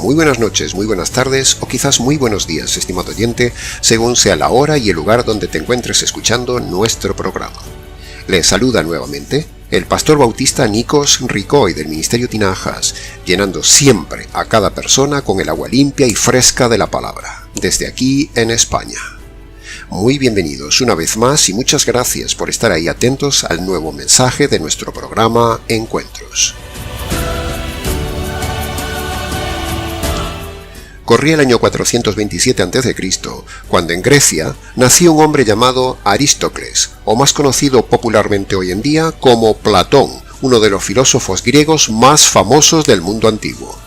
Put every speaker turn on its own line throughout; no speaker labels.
Muy buenas noches, muy buenas tardes o quizás muy buenos días, estimado oyente, según sea la hora y el lugar donde te encuentres escuchando nuestro programa. Les saluda nuevamente el pastor bautista Nikos Ricoy del Ministerio Tinajas, llenando siempre a cada persona con el agua limpia y fresca de la palabra, desde aquí en España. Muy bienvenidos una vez más y muchas gracias por estar ahí atentos al nuevo mensaje de nuestro programa Encuentros. Corría el año 427 a.C., cuando en Grecia nació un hombre llamado Aristócles, o más conocido popularmente hoy en día como Platón, uno de los filósofos griegos más famosos del mundo antiguo.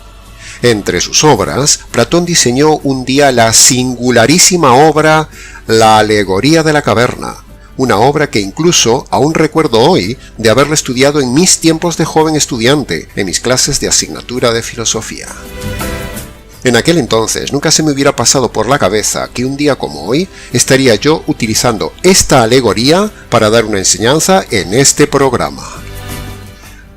Entre sus obras, Platón diseñó un día la singularísima obra La alegoría de la caverna, una obra que incluso aún recuerdo hoy de haberla estudiado en mis tiempos de joven estudiante, en mis clases de asignatura de filosofía. En aquel entonces nunca se me hubiera pasado por la cabeza que un día como hoy estaría yo utilizando esta alegoría para dar una enseñanza en este programa.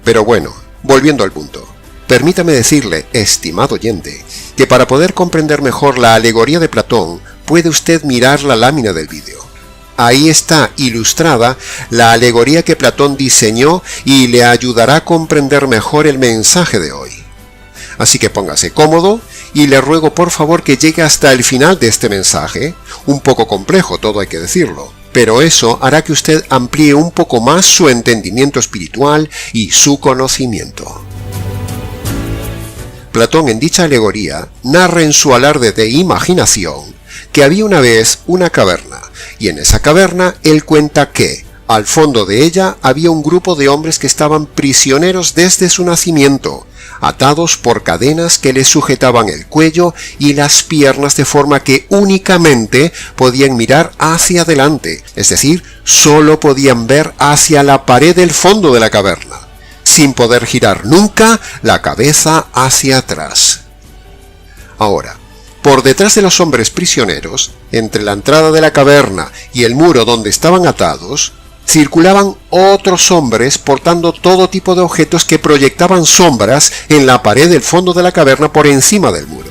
Pero bueno, volviendo al punto, permítame decirle, estimado oyente, que para poder comprender mejor la alegoría de Platón, puede usted mirar la lámina del vídeo. Ahí está ilustrada la alegoría que Platón diseñó y le ayudará a comprender mejor el mensaje de hoy. Así que póngase cómodo y le ruego por favor que llegue hasta el final de este mensaje, un poco complejo, todo hay que decirlo, pero eso hará que usted amplíe un poco más su entendimiento espiritual y su conocimiento. Platón en dicha alegoría narra en su alarde de imaginación que había una vez una caverna, y en esa caverna él cuenta que, al fondo de ella había un grupo de hombres que estaban prisioneros desde su nacimiento, atados por cadenas que les sujetaban el cuello y las piernas de forma que únicamente podían mirar hacia adelante, es decir, solo podían ver hacia la pared del fondo de la caverna, sin poder girar nunca la cabeza hacia atrás. Ahora, por detrás de los hombres prisioneros, entre la entrada de la caverna y el muro donde estaban atados, circulaban otros hombres portando todo tipo de objetos que proyectaban sombras en la pared del fondo de la caverna por encima del muro.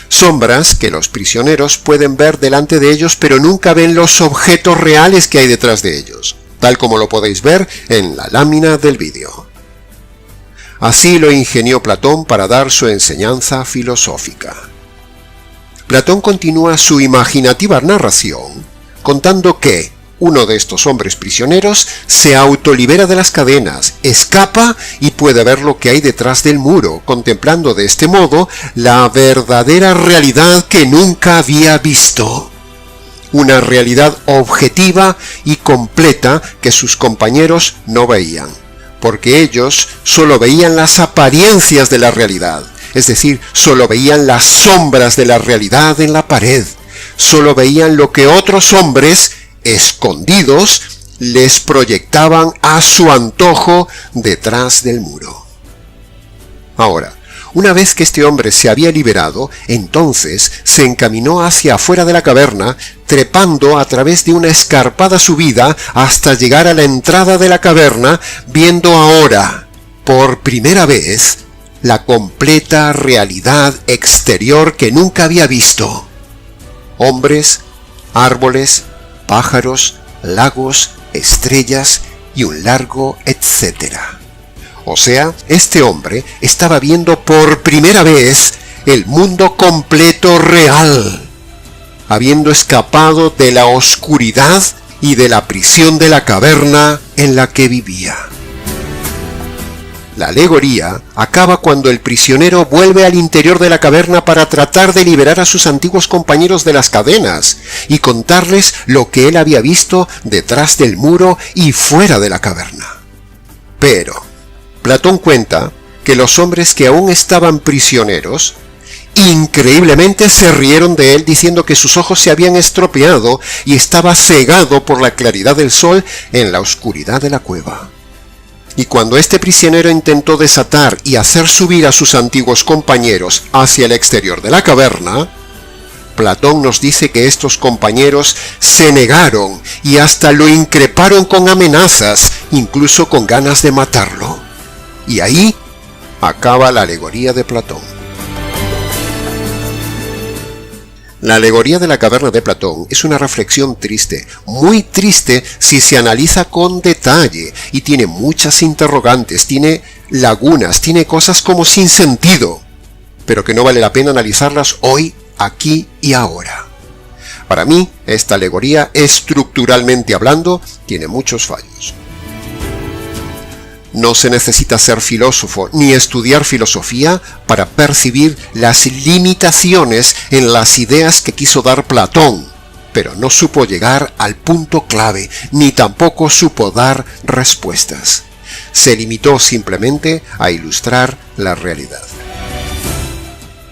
Sombras que los prisioneros pueden ver delante de ellos, pero nunca ven los objetos reales que hay detrás de ellos, tal como lo podéis ver en la lámina del vídeo. Así lo ingenió Platón para dar su enseñanza filosófica. Platón continúa su imaginativa narración contando que uno de estos hombres prisioneros se autolibera de las cadenas, escapa y puede ver lo que hay detrás del muro, contemplando de este modo la verdadera realidad que nunca había visto. Una realidad objetiva y completa que sus compañeros no veían, porque ellos solo veían las apariencias de la realidad, es decir, solo veían las sombras de la realidad en la pared, solo veían lo que otros hombres escondidos les proyectaban a su antojo detrás del muro. Ahora, una vez que este hombre se había liberado, entonces se encaminó hacia afuera de la caverna, trepando a través de una escarpada subida hasta llegar a la entrada de la caverna, viendo ahora, por primera vez, la completa realidad exterior que nunca había visto. Hombres, árboles, pájaros, lagos, estrellas y un largo etcétera. O sea, este hombre estaba viendo por primera vez el mundo completo real, habiendo escapado de la oscuridad y de la prisión de la caverna en la que vivía. La alegoría acaba cuando el prisionero vuelve al interior de la caverna para tratar de liberar a sus antiguos compañeros de las cadenas y contarles lo que él había visto detrás del muro y fuera de la caverna. Pero Platón cuenta que los hombres que aún estaban prisioneros increíblemente se rieron de él diciendo que sus ojos se habían estropeado y estaba cegado por la claridad del sol en la oscuridad de la cueva. Y cuando este prisionero intentó desatar y hacer subir a sus antiguos compañeros hacia el exterior de la caverna, Platón nos dice que estos compañeros se negaron y hasta lo increparon con amenazas, incluso con ganas de matarlo. Y ahí acaba la alegoría de Platón. La alegoría de la caverna de Platón es una reflexión triste, muy triste si se analiza con detalle, y tiene muchas interrogantes, tiene lagunas, tiene cosas como sin sentido, pero que no vale la pena analizarlas hoy, aquí y ahora. Para mí, esta alegoría, estructuralmente hablando, tiene muchos fallos. No se necesita ser filósofo ni estudiar filosofía para percibir las limitaciones en las ideas que quiso dar Platón, pero no supo llegar al punto clave, ni tampoco supo dar respuestas. Se limitó simplemente a ilustrar la realidad.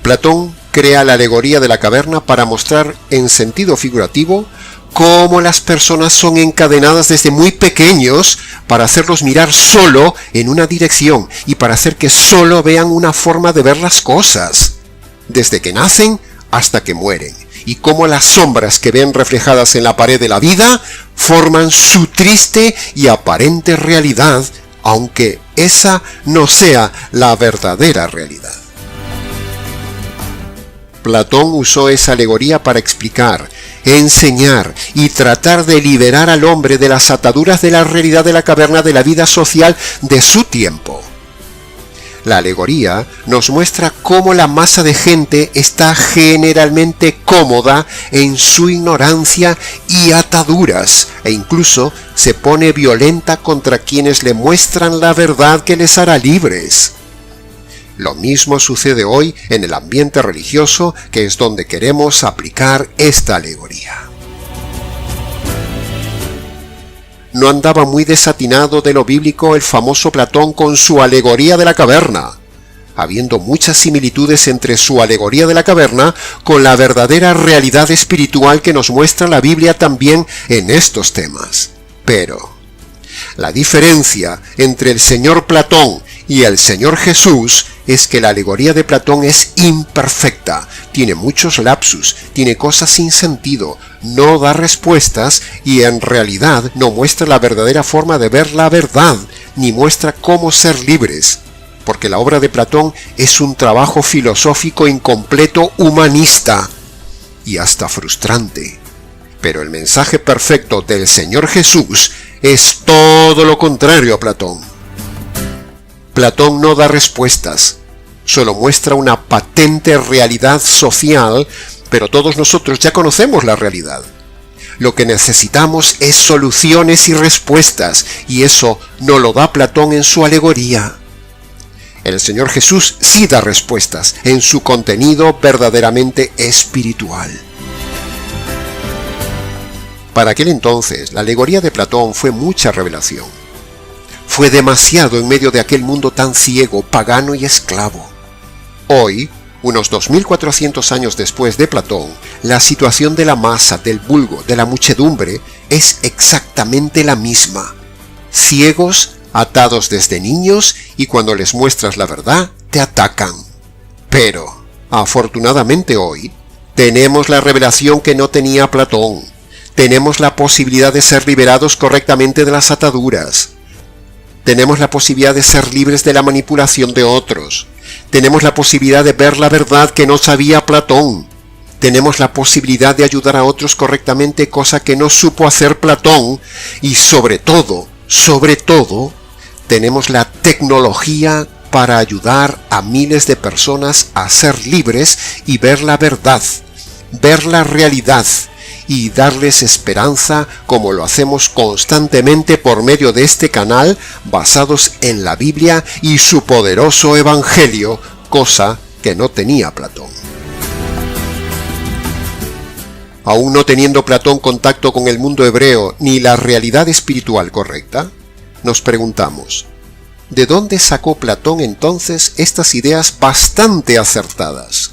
Platón crea la alegoría de la caverna para mostrar en sentido figurativo cómo las personas son encadenadas desde muy pequeños para hacerlos mirar solo en una dirección y para hacer que solo vean una forma de ver las cosas, desde que nacen hasta que mueren, y cómo las sombras que ven reflejadas en la pared de la vida forman su triste y aparente realidad, aunque esa no sea la verdadera realidad. Platón usó esa alegoría para explicar, enseñar y tratar de liberar al hombre de las ataduras de la realidad de la caverna de la vida social de su tiempo. La alegoría nos muestra cómo la masa de gente está generalmente cómoda en su ignorancia y ataduras, e incluso se pone violenta contra quienes le muestran la verdad que les hará libres. Lo mismo sucede hoy en el ambiente religioso, que es donde queremos aplicar esta alegoría. No andaba muy desatinado de lo bíblico el famoso Platón con su alegoría de la caverna, habiendo muchas similitudes entre su alegoría de la caverna con la verdadera realidad espiritual que nos muestra la Biblia también en estos temas. Pero la diferencia entre el señor Platón y el Señor Jesús es que la alegoría de Platón es imperfecta, tiene muchos lapsus, tiene cosas sin sentido, no da respuestas y en realidad no muestra la verdadera forma de ver la verdad, ni muestra cómo ser libres, porque la obra de Platón es un trabajo filosófico incompleto, humanista y hasta frustrante. Pero el mensaje perfecto del Señor Jesús es todo lo contrario a Platón. Platón no da respuestas, solo muestra una patente realidad social, pero todos nosotros ya conocemos la realidad. Lo que necesitamos es soluciones y respuestas, y eso no lo da Platón en su alegoría. El Señor Jesús sí da respuestas en su contenido verdaderamente espiritual. Para aquel entonces, la alegoría de Platón fue mucha revelación. Fue demasiado en medio de aquel mundo tan ciego, pagano y esclavo. Hoy, unos 2400 años después de Platón, la situación de la masa, del vulgo, de la muchedumbre, es exactamente la misma. Ciegos, atados desde niños, y cuando les muestras la verdad, te atacan. Pero, afortunadamente hoy, tenemos la revelación que no tenía Platón. Tenemos la posibilidad de ser liberados correctamente de las ataduras. Tenemos la posibilidad de ser libres de la manipulación de otros. Tenemos la posibilidad de ver la verdad que no sabía Platón. Tenemos la posibilidad de ayudar a otros correctamente, cosa que no supo hacer Platón. Y sobre todo, tenemos la tecnología para ayudar a miles de personas a ser libres y ver la verdad, ver la realidad, y darles esperanza como lo hacemos constantemente por medio de este canal, basados en la Biblia y su poderoso Evangelio, cosa que no tenía Platón. Aún no teniendo Platón contacto con el mundo hebreo ni la realidad espiritual correcta, nos preguntamos, ¿de dónde sacó Platón entonces estas ideas bastante acertadas?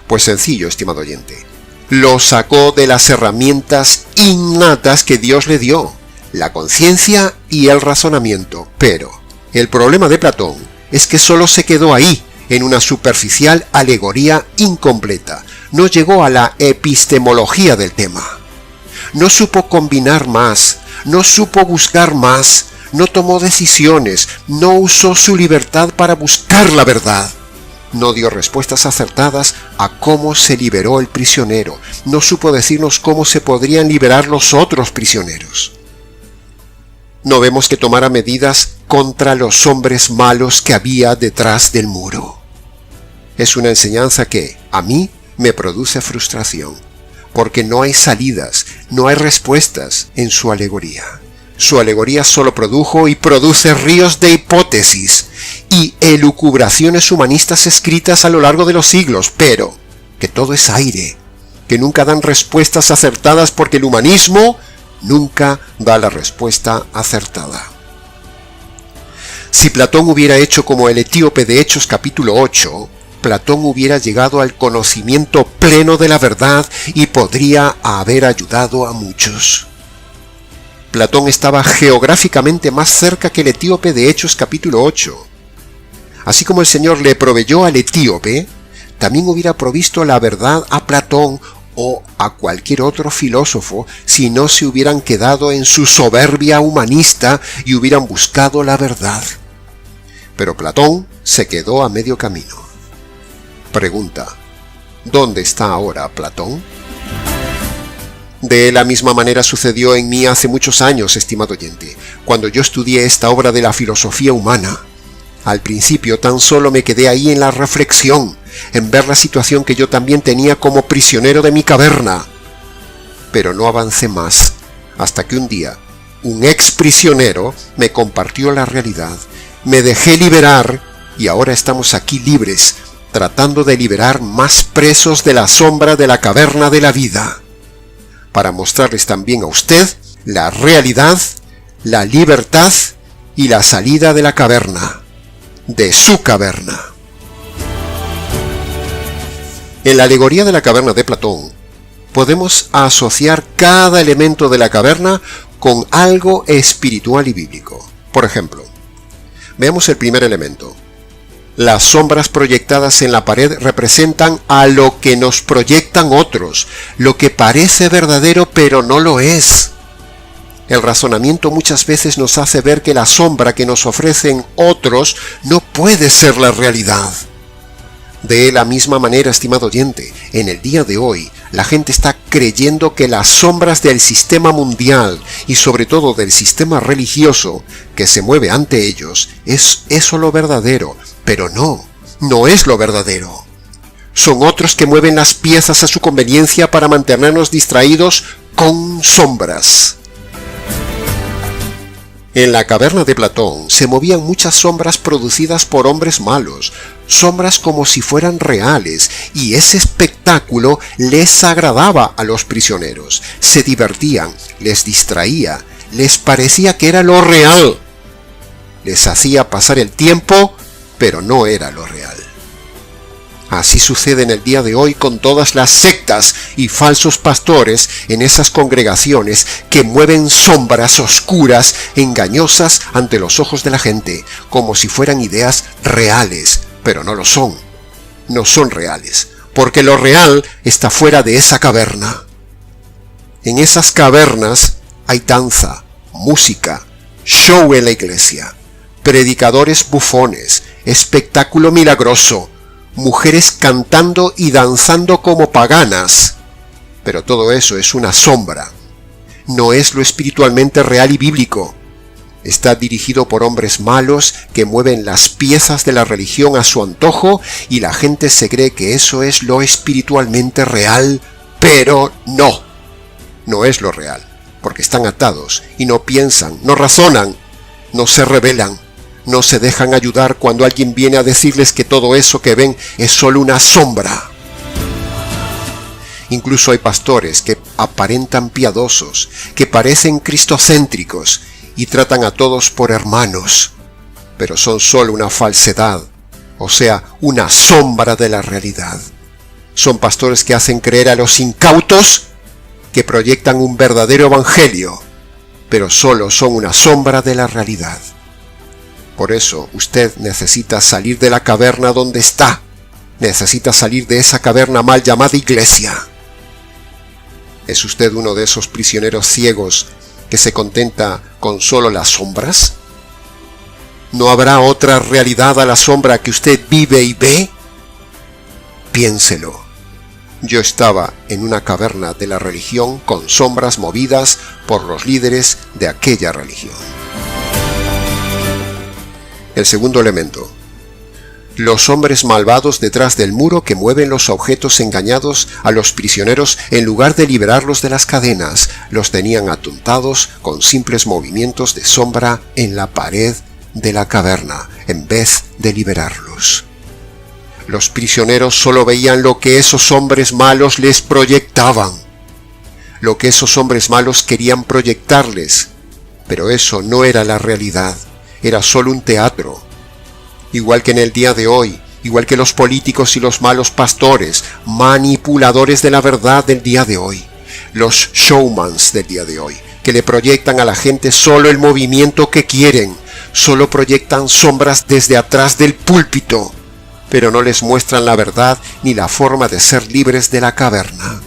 Pues sencillo, estimado oyente. Lo sacó de las herramientas innatas que Dios le dio, la conciencia y el razonamiento. Pero el problema de Platón es que solo se quedó ahí, en una superficial alegoría incompleta. No llegó a la epistemología del tema. No supo combinar más, no supo buscar más, no tomó decisiones, no usó su libertad para buscar la verdad. No dio respuestas acertadas a cómo se liberó el prisionero. No supo decirnos cómo se podrían liberar los otros prisioneros. No vemos que tomara medidas contra los hombres malos que había detrás del muro. Es una enseñanza que, a mí, me produce frustración, porque no hay salidas, no hay respuestas en su alegoría. Su alegoría solo produjo y produce ríos de hipótesis y elucubraciones humanistas escritas a lo largo de los siglos, pero que todo es aire, que nunca dan respuestas acertadas porque el humanismo nunca da la respuesta acertada. Si Platón hubiera hecho como el etíope de Hechos capítulo 8, Platón hubiera llegado al conocimiento pleno de la verdad y podría haber ayudado a muchos. Platón estaba geográficamente más cerca que el etíope de Hechos capítulo 8. Así como el Señor le proveyó al etíope, también hubiera provisto la verdad a Platón o a cualquier otro filósofo si no se hubieran quedado en su soberbia humanista y hubieran buscado la verdad. Pero Platón se quedó a medio camino. Pregunta: ¿dónde está ahora Platón? De la misma manera sucedió en mí hace muchos años, estimado oyente, cuando yo estudié esta obra de la filosofía humana. Al principio tan solo me quedé ahí en la reflexión, en ver la situación que yo también tenía como prisionero de mi caverna. Pero no avancé más, hasta que un día, un ex prisionero me compartió la realidad, me dejé liberar y ahora estamos aquí libres, tratando de liberar más presos de la sombra de la caverna de la vida, para mostrarles también a usted la realidad, la libertad y la salida de la caverna, de su caverna. En la alegoría de la caverna de Platón, podemos asociar cada elemento de la caverna con algo espiritual y bíblico. Por ejemplo, veamos el primer elemento. Las sombras proyectadas en la pared representan a lo que nos proyectan otros, lo que parece verdadero pero no lo es. El razonamiento muchas veces nos hace ver que la sombra que nos ofrecen otros no puede ser la realidad. De la misma manera, estimado oyente, en el día de hoy, la gente está creyendo que las sombras del sistema mundial y sobre todo del sistema religioso que se mueve ante ellos es eso lo verdadero, pero no es lo verdadero. Son otros que mueven las piezas a su conveniencia para mantenernos distraídos con sombras. En la caverna de Platón se movían muchas sombras producidas por hombres malos, sombras como si fueran reales, y ese espectáculo les agradaba a los prisioneros. Se divertían, les distraía, les parecía que era lo real. Les hacía pasar el tiempo, pero no era lo real. Así sucede en el día de hoy con todas las sectas y falsos pastores en esas congregaciones que mueven sombras oscuras, engañosas ante los ojos de la gente, como si fueran ideas reales, pero no lo son. No son reales, porque lo real está fuera de esa caverna. En esas cavernas hay danza, música, show en la iglesia, predicadores bufones, espectáculo milagroso, mujeres cantando y danzando como paganas. Pero todo eso es una sombra. No es lo espiritualmente real y bíblico. Está dirigido por hombres malos que mueven las piezas de la religión a su antojo y la gente se cree que eso es lo espiritualmente real, pero no. No es lo real, porque están atados y no piensan, no razonan, no se rebelan. No se dejan ayudar cuando alguien viene a decirles que todo eso que ven es solo una sombra. Incluso hay pastores que aparentan piadosos, que parecen cristocéntricos y tratan a todos por hermanos, pero son solo una falsedad, o sea, una sombra de la realidad. Son pastores que hacen creer a los incautos que proyectan un verdadero evangelio, pero solo son una sombra de la realidad. Por eso usted necesita salir de la caverna donde está. Necesita salir de esa caverna mal llamada iglesia. ¿Es usted uno de esos prisioneros ciegos que se contenta con solo las sombras? ¿No habrá otra realidad a la sombra que usted vive y ve? piénselo. Yo estaba en una caverna de la religión con sombras movidas por los líderes de aquella religión. El segundo elemento. Los hombres malvados detrás del muro que mueven los objetos engañados a los prisioneros en lugar de liberarlos de las cadenas, los tenían atontados con simples movimientos de sombra en la pared de la caverna, en vez de liberarlos. Los prisioneros solo veían lo que esos hombres malos les proyectaban, lo que esos hombres malos querían proyectarles, pero eso no era la realidad, era solo un teatro. Igual que en el día de hoy, igual que los políticos y los malos pastores, manipuladores de la verdad del día de hoy, los showmans del día de hoy, que le proyectan a la gente solo el movimiento que quieren, solo proyectan sombras desde atrás del púlpito, pero no les muestran la verdad ni la forma de ser libres de la caverna.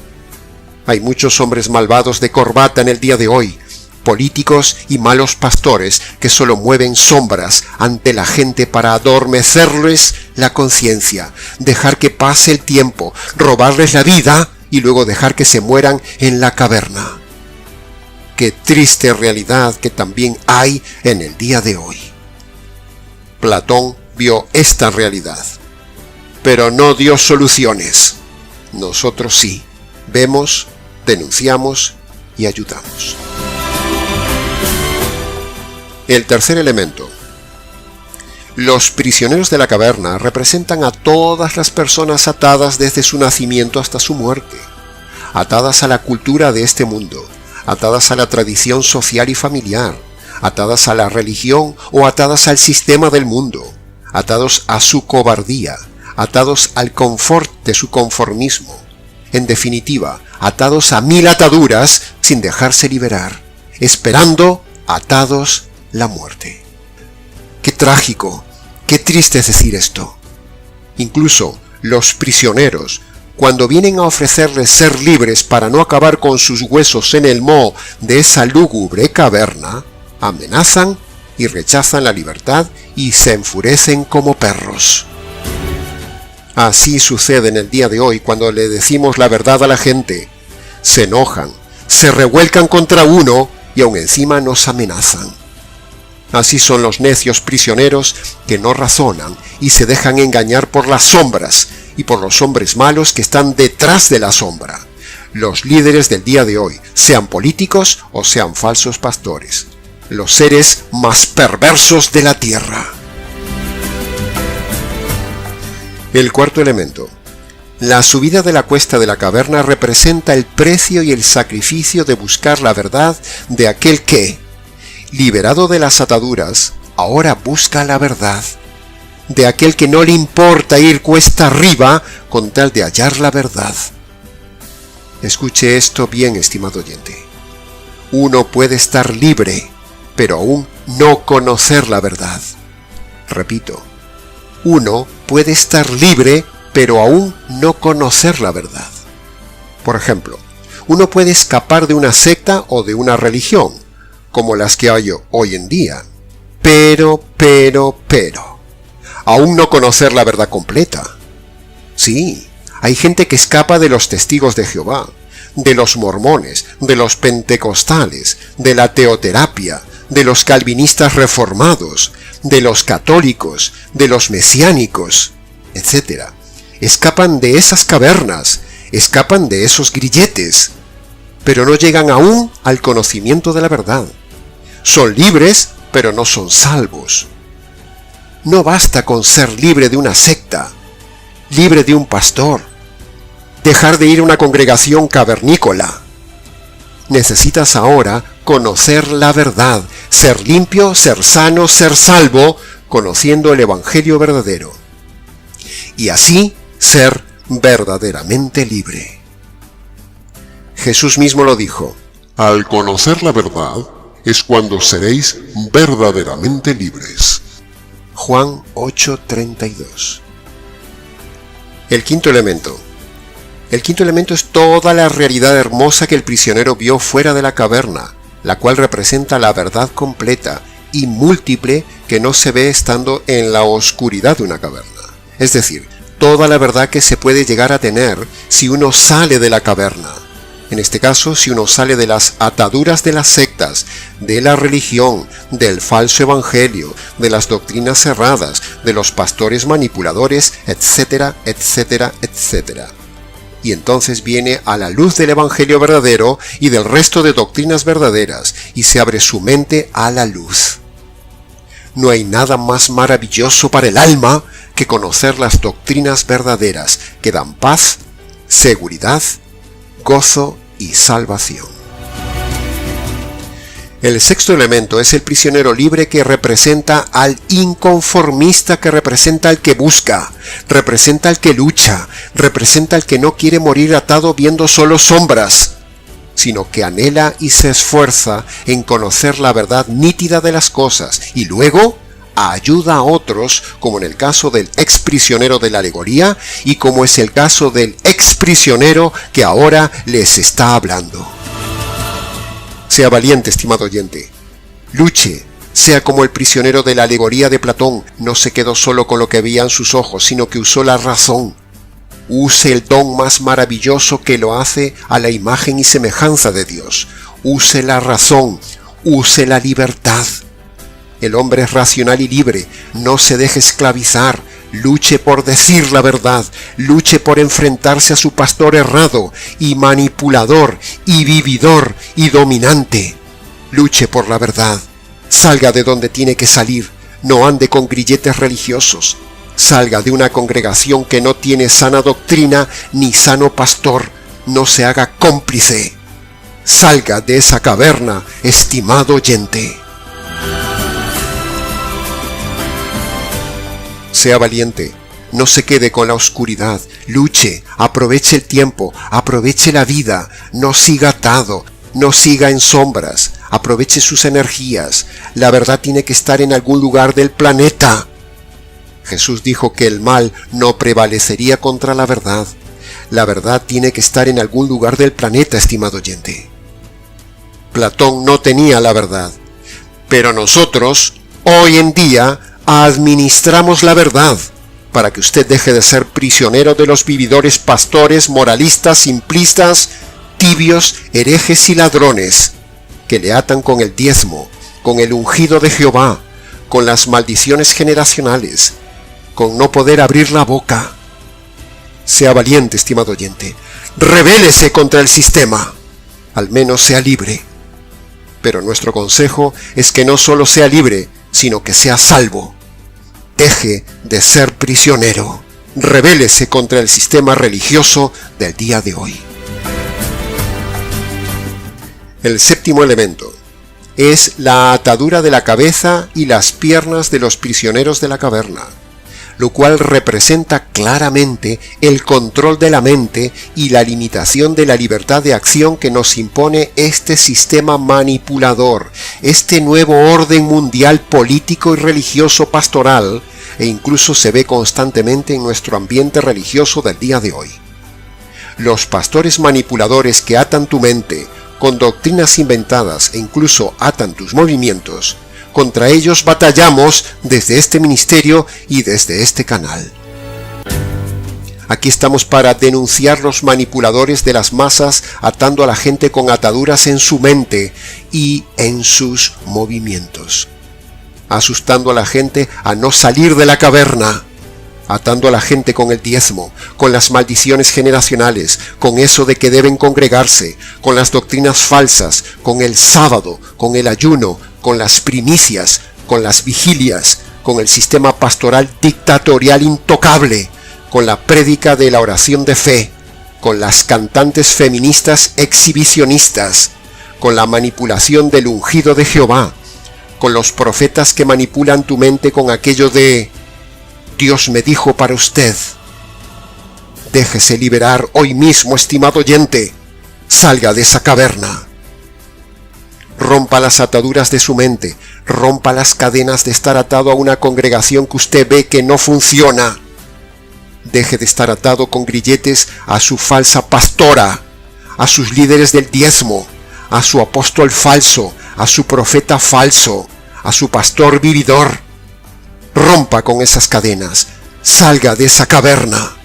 Hay muchos hombres malvados de corbata en el día de hoy, políticos y malos pastores que solo mueven sombras ante la gente para adormecerles la conciencia, dejar que pase el tiempo, robarles la vida y luego dejar que se mueran en la caverna. Qué triste realidad que también hay en el día de hoy. Platón vio esta realidad, pero no dio soluciones. Nosotros sí, vemos, denunciamos y ayudamos. El tercer elemento. Los prisioneros de la caverna representan a todas las personas atadas desde su nacimiento hasta su muerte, atadas a la cultura de este mundo, atadas a la tradición social y familiar, atadas a la religión o atadas al sistema del mundo, atados a su cobardía, atados al confort de su conformismo, en definitiva, atados a 1000 ataduras sin dejarse liberar, esperando, atados, la muerte. Qué trágico, qué triste es decir esto. Incluso los prisioneros, cuando vienen a ofrecerles ser libres para no acabar con sus huesos en el moho de esa lúgubre caverna, amenazan y rechazan la libertad y se enfurecen como perros. Así sucede en el día de hoy cuando le decimos la verdad a la gente. Se enojan, se revuelcan contra uno y aún encima nos amenazan. Así son los necios prisioneros que no razonan y se dejan engañar por las sombras y por los hombres malos que están detrás de la sombra. Los líderes del día de hoy, sean políticos o sean falsos pastores. Los seres más perversos de la tierra. El cuarto elemento. La subida de la cuesta de la caverna representa el precio y el sacrificio de buscar la verdad de aquel que, liberado de las ataduras, ahora busca la verdad, de aquel que no le importa ir cuesta arriba con tal de hallar la verdad. Escuche esto bien, estimado oyente. Uno puede estar libre, pero aún no conocer la verdad. Repito, uno puede estar libre, pero aún no conocer la verdad. Por ejemplo, uno puede escapar de una secta o de una religión, como las que hay hoy en día, pero, aún no conocer la verdad completa. Sí, hay gente que escapa de los testigos de Jehová, de los mormones, de los pentecostales, de la teoterapia, de los calvinistas reformados, de los católicos, de los mesiánicos, etc. Escapan de esas cavernas, escapan de esos grilletes, pero no llegan aún al conocimiento de la verdad. Son libres, pero no son salvos. No basta con ser libre de una secta, libre de un pastor, dejar de ir a una congregación cavernícola. Necesitas ahora conocer la verdad, ser limpio, ser sano, ser salvo, conociendo el Evangelio verdadero. Y así ser verdaderamente libre. Jesús mismo lo dijo:
al conocer la verdad es cuando seréis verdaderamente libres.
Juan 8:32. El quinto elemento. El quinto elemento es toda la realidad hermosa que el prisionero vio fuera de la caverna, la cual representa la verdad completa y múltiple que no se ve estando en la oscuridad de una caverna. Es decir, toda la verdad que se puede llegar a tener si uno sale de la caverna. En este caso, si uno sale de las ataduras de las sectas, de la religión, del falso evangelio, de las doctrinas cerradas, de los pastores manipuladores, etcétera, etcétera, etcétera. Y entonces viene a la luz del evangelio verdadero y del resto de doctrinas verdaderas, y se abre su mente a la luz. No hay nada más maravilloso para el alma que conocer las doctrinas verdaderas que dan paz, seguridad, gozo y salvación. El sexto elemento es el prisionero libre, que representa al inconformista, que representa al que busca, representa al que lucha, representa al que no quiere morir atado viendo solo sombras, sino que anhela y se esfuerza en conocer la verdad nítida de las cosas y luego ayuda a otros, como en el caso del exprisionero de la alegoría y como es el caso del exprisionero que ahora les está hablando. Sea valiente, estimado oyente. Luche, sea como el prisionero de la alegoría de Platón. No se quedó solo con lo que veían sus ojos, sino que usó la razón. Use el don más maravilloso que lo hace a la imagen y semejanza de Dios. Use la razón, use la libertad. El hombre es racional y libre, no se deje esclavizar, luche por decir la verdad, luche por enfrentarse a su pastor errado y manipulador y vividor y dominante. Luche por la verdad, salga de donde tiene que salir, no ande con grilletes religiosos, salga de una congregación que no tiene sana doctrina ni sano pastor, no se haga cómplice. Salga de esa caverna, estimado oyente. Sea valiente, no se quede con la oscuridad, luche, aproveche el tiempo, aproveche la vida, no siga atado, no siga en sombras, aproveche sus energías. La verdad tiene que estar en algún lugar del planeta. Jesús dijo que el mal no prevalecería contra la verdad. La verdad tiene que estar en algún lugar del planeta, estimado oyente. Platón no tenía la verdad, pero nosotros, hoy en día, administramos la verdad para que usted deje de ser prisionero de los vividores pastores, moralistas, simplistas, tibios, herejes y ladrones que le atan con el diezmo, con el ungido de Jehová, con las maldiciones generacionales, con no poder abrir la boca. Sea valiente, estimado oyente, rebélese contra el sistema, al menos sea libre. Pero nuestro consejo es que no solo sea libre, sino que sea salvo. Deje de ser prisionero. Rebélese contra el sistema religioso del día de hoy. El séptimo elemento es la atadura de la cabeza y las piernas de los prisioneros de la caverna, lo cual representa claramente el control de la mente y la limitación de la libertad de acción que nos impone este sistema manipulador, este nuevo orden mundial político y religioso pastoral, e incluso se ve constantemente en nuestro ambiente religioso del día de hoy. Los pastores manipuladores que atan tu mente con doctrinas inventadas e incluso atan tus movimientos, contra ellos batallamos desde este ministerio y desde este canal. Aquí estamos para denunciar los manipuladores de las masas atando a la gente con ataduras en su mente y en sus movimientos, asustando a la gente a no salir de la caverna, atando a la gente con el diezmo, con las maldiciones generacionales, con eso de que deben congregarse, con las doctrinas falsas, con el sábado, con el ayuno, con las primicias, con las vigilias, con el sistema pastoral dictatorial intocable, con la prédica de la oración de fe, con las cantantes feministas exhibicionistas, con la manipulación del ungido de Jehová, con los profetas que manipulan tu mente con aquello de Dios me dijo para usted. Déjese liberar hoy mismo, estimado oyente. Salga de esa caverna. Rompa las ataduras de su mente, rompa las cadenas de estar atado a una congregación que usted ve que no funciona. Deje de estar atado con grilletes a su falsa pastora, a sus líderes del diezmo, a su apóstol falso, a su profeta falso, a su pastor vividor. Rompa con esas cadenas, salga de esa caverna.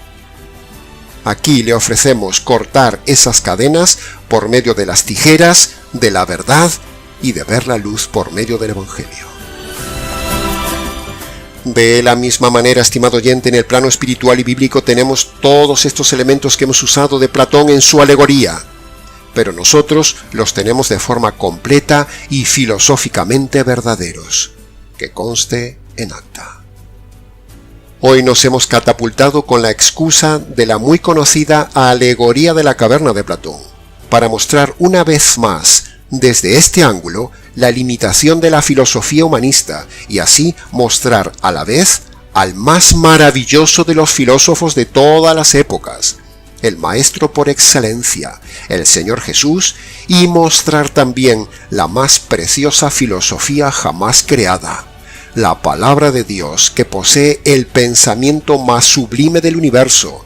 Aquí le ofrecemos cortar esas cadenas por medio de las tijeras, de la verdad y de ver la luz por medio del Evangelio. De la misma manera, estimado oyente, en el plano espiritual y bíblico tenemos todos estos elementos que hemos usado de Platón en su alegoría, pero nosotros los tenemos de forma completa y filosóficamente verdaderos, que conste en acta. Hoy nos hemos catapultado con la excusa de la muy conocida alegoría de la caverna de Platón, para mostrar una vez más, desde este ángulo, la limitación de la filosofía humanista y así mostrar a la vez al más maravilloso de los filósofos de todas las épocas, el maestro por excelencia, el Señor Jesús, y mostrar también la más preciosa filosofía jamás creada, la palabra de Dios que posee el pensamiento más sublime del universo,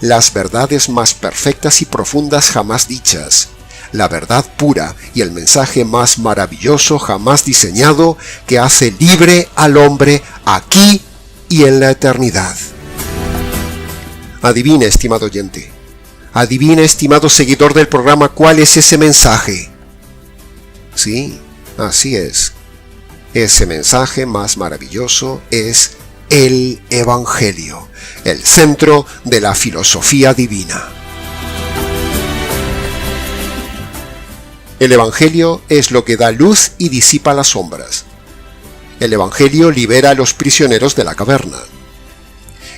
las verdades más perfectas y profundas jamás dichas, la verdad pura y el mensaje más maravilloso jamás diseñado que hace libre al hombre aquí y en la eternidad. Adivine, estimado oyente, adivine, estimado seguidor del programa, cuál es ese mensaje. Sí, así es. Ese mensaje más maravilloso es el Evangelio, el centro de la filosofía divina. El Evangelio es lo que da luz y disipa las sombras. El Evangelio libera a los prisioneros de la caverna.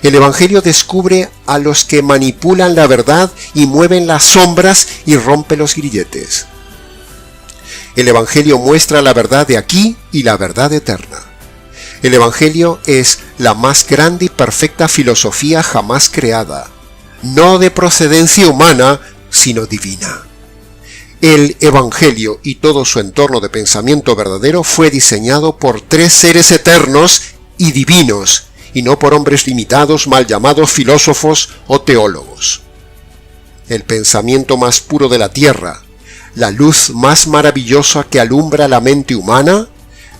El Evangelio descubre a los que manipulan la verdad y mueven las sombras y rompe los grilletes. El Evangelio muestra la verdad de aquí y la verdad eterna. El Evangelio es la más grande y perfecta filosofía jamás creada, no de procedencia humana, sino divina. El Evangelio y todo su entorno de pensamiento verdadero fue diseñado por tres seres eternos y divinos, y no por hombres limitados mal llamados filósofos o teólogos. El pensamiento más puro de la tierra, la luz más maravillosa que alumbra la mente humana,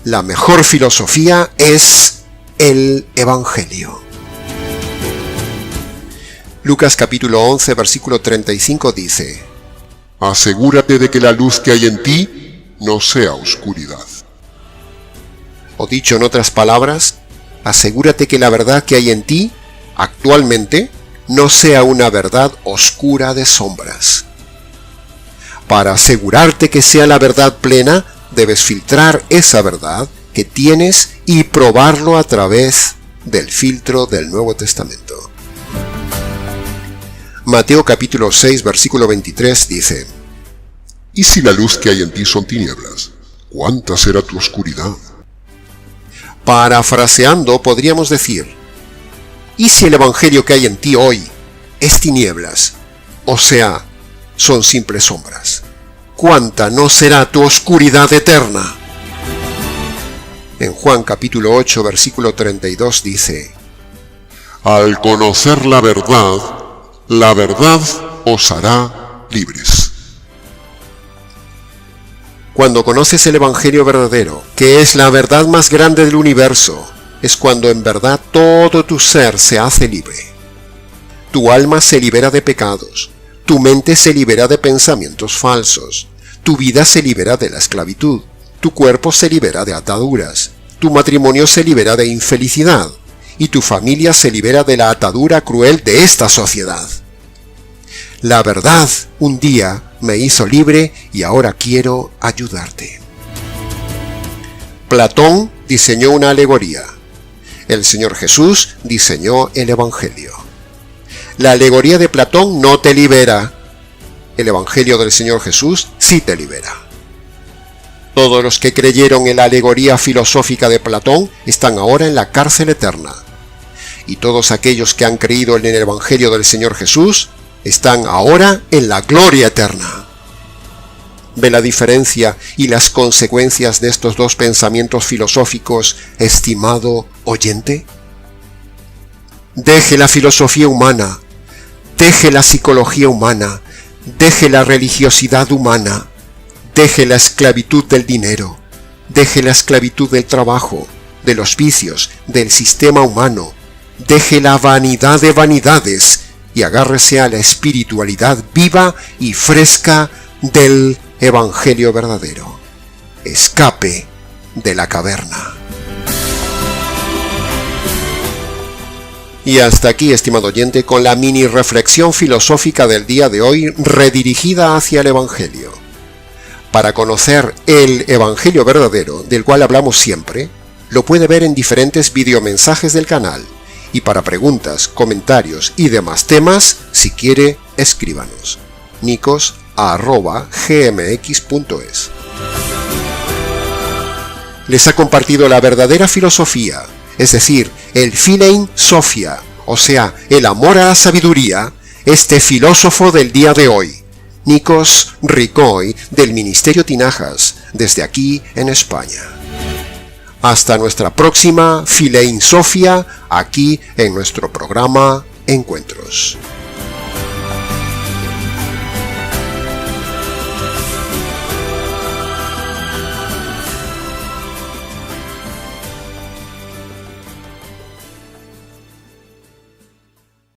la mejor filosofía es el Evangelio. Lucas capítulo 11, versículo 35 dice:
Asegúrate de que la luz que hay en ti no sea oscuridad.
O dicho en otras palabras, asegúrate que la verdad que hay en ti, actualmente, no sea una verdad oscura de sombras. Para asegurarte que sea la verdad plena, debes filtrar esa verdad que tienes y probarlo a través del filtro del Nuevo Testamento. Mateo capítulo 6, versículo 23 dice:
¿Y si la luz que hay en ti son tinieblas? ¿Cuánta será tu oscuridad?
Parafraseando, podríamos decir: ¿y si el Evangelio que hay en ti hoy es tinieblas? O sea, son simples sombras. ¿Cuánta no será tu oscuridad eterna? En Juan capítulo 8, versículo 32 dice:
Al conocer la verdad os hará libres.
Cuando conoces el Evangelio verdadero, que es la verdad más grande del universo, es cuando en verdad todo tu ser se hace libre. Tu alma se libera de pecados, tu mente se libera de pensamientos falsos, tu vida se libera de la esclavitud, tu cuerpo se libera de ataduras, tu matrimonio se libera de infelicidad, y tu familia se libera de la atadura cruel de esta sociedad. La verdad un día me hizo libre y ahora quiero ayudarte. Platón diseñó una alegoría. El Señor Jesús diseñó el Evangelio. La alegoría de Platón no te libera. El Evangelio del Señor Jesús sí te libera. Todos los que creyeron en la alegoría filosófica de Platón están ahora en la cárcel eterna. Y todos aquellos que han creído en el Evangelio del Señor Jesús están ahora en la gloria eterna. ¿Ve la diferencia y las consecuencias de estos dos pensamientos filosóficos, estimado oyente? Deje la filosofía humana, deje la psicología humana, deje la religiosidad humana, deje la esclavitud del dinero, deje la esclavitud del trabajo, de los vicios, del sistema humano, deje la vanidad de vanidades y agárrese a la espiritualidad viva y fresca del Evangelio verdadero. Escape de la caverna. Y hasta aquí, estimado oyente, con la mini reflexión filosófica del día de hoy redirigida hacia el Evangelio. Para conocer el Evangelio verdadero, del cual hablamos siempre, lo puede ver en diferentes videomensajes del canal. Y para preguntas, comentarios y demás temas, si quiere, escríbanos. nicos@gmx.es. Les ha compartido la verdadera filosofía, es decir, el Philein Sophia, o sea, el amor a la sabiduría, este filósofo del día de hoy, Nikos Ricoi, del Ministerio Tinajas, desde aquí en España. Hasta nuestra próxima Philein Sophia, aquí en nuestro programa Encuentros.